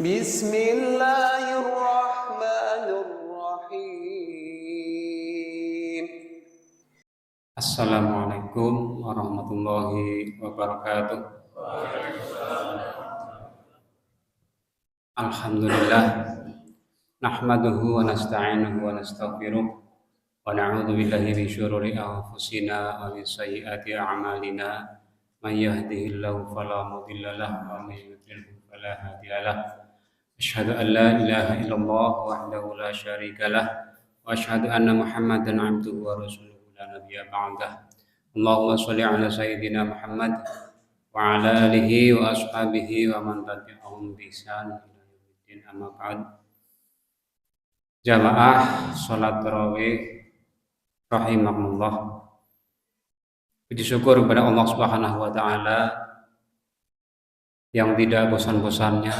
Bismillahirrahmanirrahim. Assalamualaikum warahmatullahi wabarakatuh. Alhamdulillah, nahmaduhu wa nasta'inuhu wa nastaghfiruh wa na'udzu billahi min syururi anfusina wa min sayyiati a'malina. May yahdihillahu fala mudilla lahu wa may yudlil fala hadiya lahu. Asyhadu an la ilaha illallah wahdahu la syarika lah wa asyhadu anna Muhammadan 'abduhu wa rasuluhu la nabiyya ba'dah. Allahumma shalli ala sayyidina Muhammad wa ala alihi wa ashabihi wa man tabi'ahum bi ihsan ila yaumil amma ba'd. Jamaah salat tarawih rahimakumullah. Puji syukur kepada Allah Subhanahu wa taala yang tidak bosan-bosannya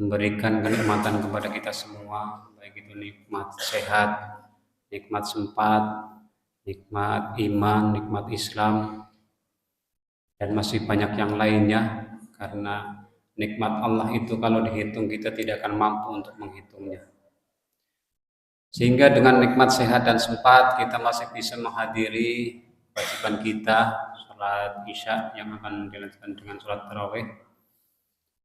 memberikan kenikmatan kepada kita semua, baik itu nikmat sehat, nikmat sempat, nikmat iman, nikmat Islam, dan masih banyak yang lainnya. Karena nikmat Allah itu kalau dihitung kita tidak akan mampu untuk menghitungnya. Sehingga dengan nikmat sehat dan sempat kita masih bisa menghadiri kewajiban kita, sholat isya yang akan dilanjutkan dengan sholat tarawih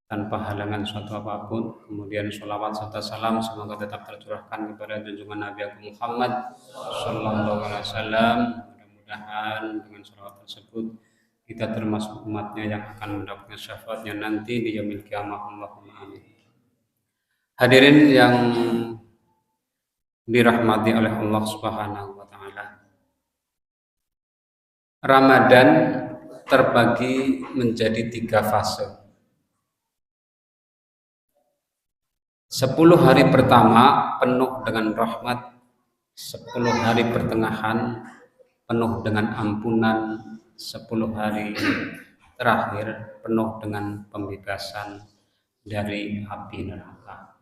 tanpa halangan suatu apapun. Kemudian sholawat serta salam semoga tetap tercurahkan kepada junjungan Nabi Agung Muhammad Sallallahu Alaihi Wasallam. Mudah-mudahan dengan sholawat tersebut kita termasuk umatnya yang akan mendapatkan syafaatnya nanti di yaumil qiyamah. Allahumma amin. Hadirin yang dirahmati oleh Allah Subhanahu wa taala, Ramadan terbagi menjadi 3 fase. 10 hari pertama penuh dengan rahmat, 10 hari pertengahan penuh dengan ampunan, 10 hari terakhir penuh dengan pembebasan dari api neraka.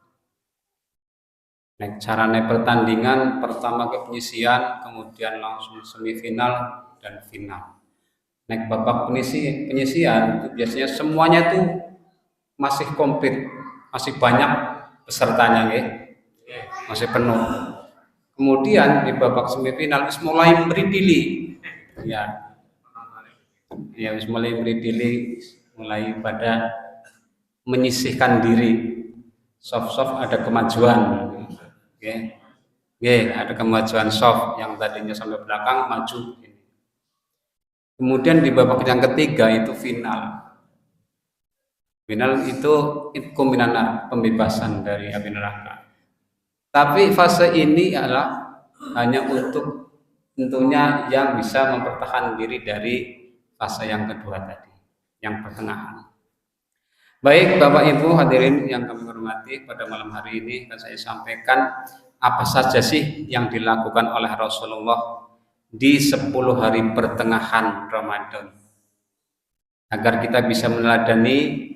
Caranya pertandingan pertama ke penyisian, kemudian langsung semifinal dan final. Babak penyisian itu biasanya semuanya itu masih komplit, masih banyak pesertanya, masih penuh. Kemudian di babak semifinal mulai memberi pilih, mulai memberi pilih, mulai pada menyisihkan diri. Soft ada kemajuan, ada kemajuan soft yang tadinya sampai belakang maju. Kemudian di babak yang ketiga itu final. Final itu itqu pembebasan dari api neraka. Tapi fase ini adalah hanya untuk tentunya yang bisa mempertahankan diri dari fase yang kedua tadi, yang pertengahan. Baik Bapak Ibu hadirin yang kami hormati, pada malam hari ini akan saya sampaikan apa saja sih yang dilakukan oleh Rasulullah di 10 hari pertengahan Ramadan, agar kita bisa meneladani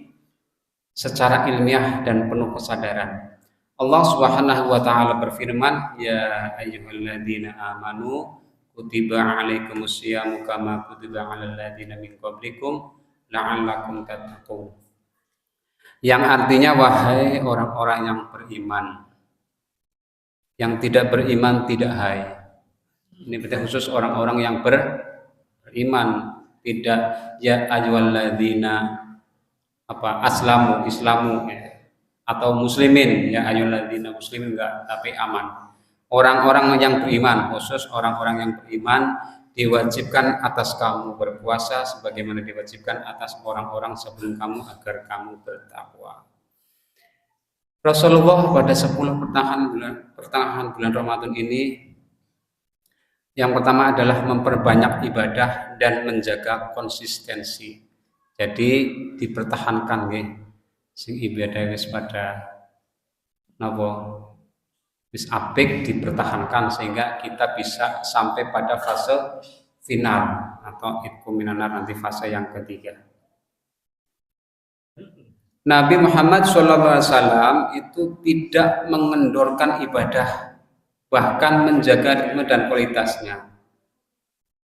secara ilmiah dan penuh kesadaran. Allah Subhanahu wa taala berfirman, ya ayyuhalladzina amanu kutiba alaikumusyamu kama kutiba alal ladzina min qablikum la'allakum tattaqun. Yang artinya wahai orang-orang yang beriman. Yang tidak beriman tidak hai. Ini berarti khusus orang-orang yang beriman, tidak ya ayyuhalladzina islamu atau muslimin, ya ayyuhalladzina muslimin enggak, tapi aman. Orang-orang yang beriman, khusus orang-orang yang beriman diwajibkan atas kamu berpuasa sebagaimana diwajibkan atas orang-orang sebelum kamu agar kamu bertakwa. Rasulullah pada 10 pertengahan bulan Ramadan ini yang pertama adalah memperbanyak ibadah dan menjaga konsistensi. Jadi dipertahankan sing ibadah wis pada wis apik dipertahankan sehingga kita bisa sampai pada fase final atau itqu minan nar, nanti fase yang ketiga. Nabi Muhammad SAW itu tidak mengendorkan ibadah, bahkan menjaga ritme dan kualitasnya.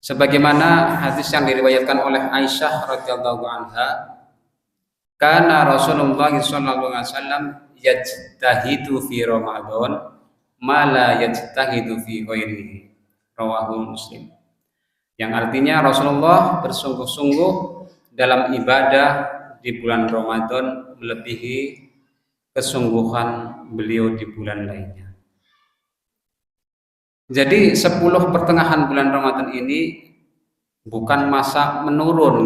Sebagaimana hadis yang diriwayatkan oleh Aisyah radhiyallahu anha, Karena Rasulullah sallallahu alaihi wasallam yajtahidu fi Ramadan ma la yajtahidu fi ghairihi. Rawahu Muslim. Yang artinya Rasulullah bersungguh-sungguh dalam ibadah di bulan Ramadan melebihi kesungguhan beliau di bulan lainnya. Jadi 10 pertengahan bulan Ramadan ini bukan masa menurun,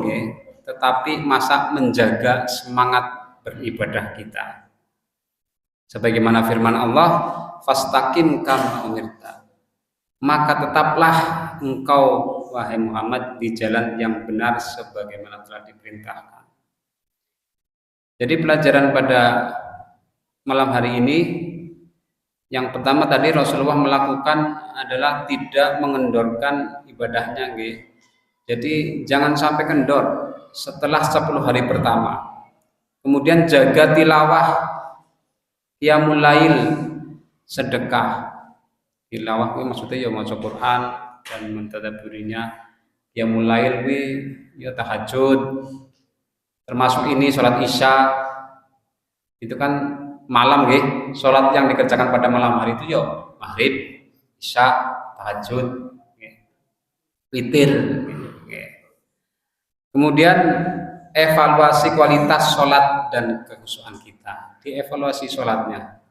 tetapi masa menjaga semangat beribadah kita. Sebagaimana firman Allah, fastaqim kama umirta. Maka tetaplah engkau wahai Muhammad di jalan yang benar sebagaimana telah diperintahkan. Jadi pelajaran pada malam hari ini, yang pertama tadi Rasulullah melakukan adalah tidak mengendorkan ibadahnya, Jadi jangan sampai kendor setelah 10 hari pertama. Kemudian jaga tilawah, qiyamul lail, sedekah. Tilawah kuwi maksudnya ya maca Quran dan mentadabburinya. Qiyamul lail kuwi ya tahajud. Termasuk ini salat Isya. Itu kan malam nggih. Salat yang dikerjakan pada malam hari itu ya maghrib, Isya, tahajud, witir. Kemudian evaluasi kualitas sholat dan kekhusyuan kita. Dievaluasi sholatnya.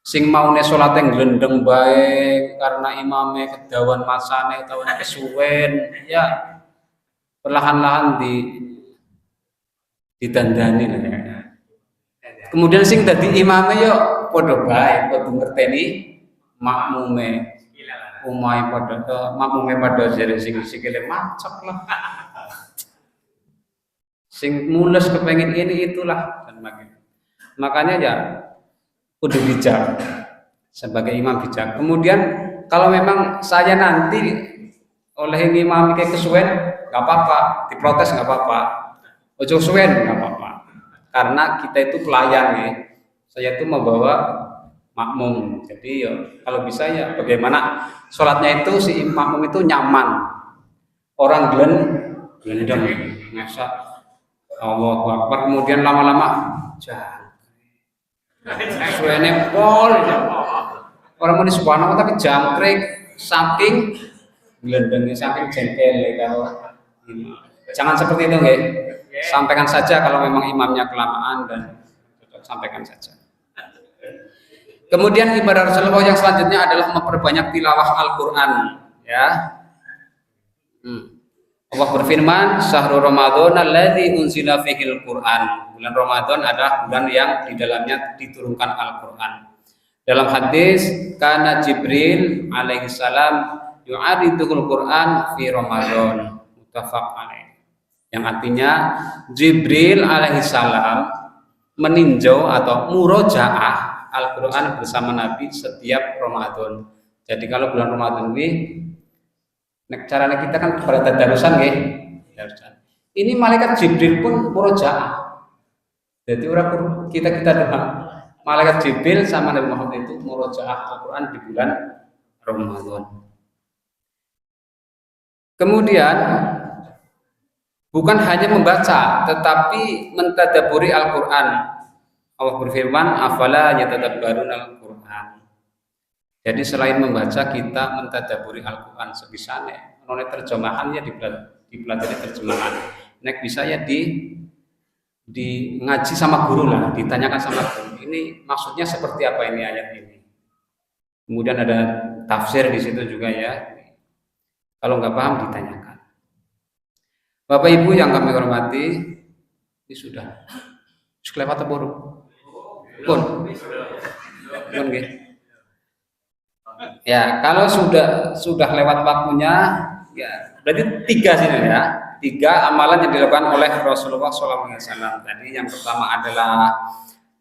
Sing maune sholat yang glendeng baik karena imamnya kedawan masane utawa kesuwen, ya perlahan-lahan ditandani. Kemudian sing dadi imame yo padha bae, padha ngerteni makmume. Umay padha makmume padha jere sing sikile macet lah. Sing mules kepengen ini itulah dan makanya ya kudu bijak sebagai imam bijak. Kemudian kalau memang saya nanti oleh imam kayak kesuwen nggak apa-apa, diprotes nggak apa-apa, ojo suwen nggak apa-apa, karena kita itu pelayan saya itu membawa makmum. Jadi ya kalau bisa ya bagaimana sholatnya itu si makmum itu nyaman, orang glendeng ngasa Allah Akbar, kemudian lama-lama suene pol orang mau subhanallah tapi jangkrik saking glendengnya, saking jengkel kalau jangan seperti itu sampaikan saja kalau memang imamnya kelamaan dan sampaikan saja. Kemudian ibadah Rasulullah yang selanjutnya adalah memperbanyak tilawah Al-Quran, ya. Allah berfirman, "Syahrul Ramadan alladzi unzila fihil Qur'an." Bulan Ramadan adalah bulan yang di dalamnya diturunkan Al-Qur'an. Dalam hadis, kana Jibril alaihi salam yu'aridul Qur'an fi Ramadan. Muttafaq alaih. Yang artinya Jibril alaihi salam meninjau atau murojaah Al-Qur'an bersama Nabi setiap Ramadan. Jadi kalau bulan Ramadan ini caranya kita kan pada tadarusan ini malaikat Jibril pun murojaah. Jadi orang kita doang. Malaikat Jibril sama Nabi Muhammad itu murojaah Al-Quran di bulan Ramadan. Kemudian bukan hanya membaca, tetapi mentadaburi Al-Quran. Allah berfirman, afala yatadabbarun Al-Quran. Jadi selain membaca, kita mentadaburi Al-Quran sebisanya. Menurut terjemahannya dipelajari terjemahan. Nek bisa ya di ngaji sama guru lah, ditanyakan sama guru. Ini maksudnya seperti apa ini ayat ini. Kemudian ada tafsir di situ juga ya. Kalau nggak paham ditanyakan. Bapak Ibu yang kami hormati, ini sudah kelewat boru. Pun. Ya, kalau sudah lewat waktunya, ya berarti 3 sini ya. 3 amalan yang dilakukan oleh Rasulullah SAW tadi. Yang pertama adalah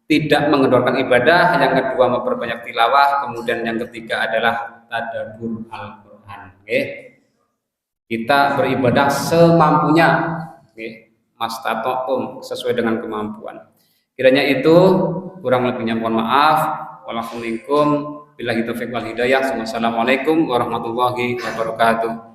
tidak mengendorkan ibadah, yang kedua memperbanyak tilawah, kemudian yang ketiga adalah tadabbur Al-Quran. Kita beribadah semampunya, mastata'tum, sesuai dengan kemampuan. Kiranya itu, kurang lebihnya mohon maaf. Walaupun billahi taufiq wal hidayah. Wassalamualaikum warahmatullahi wabarakatuh.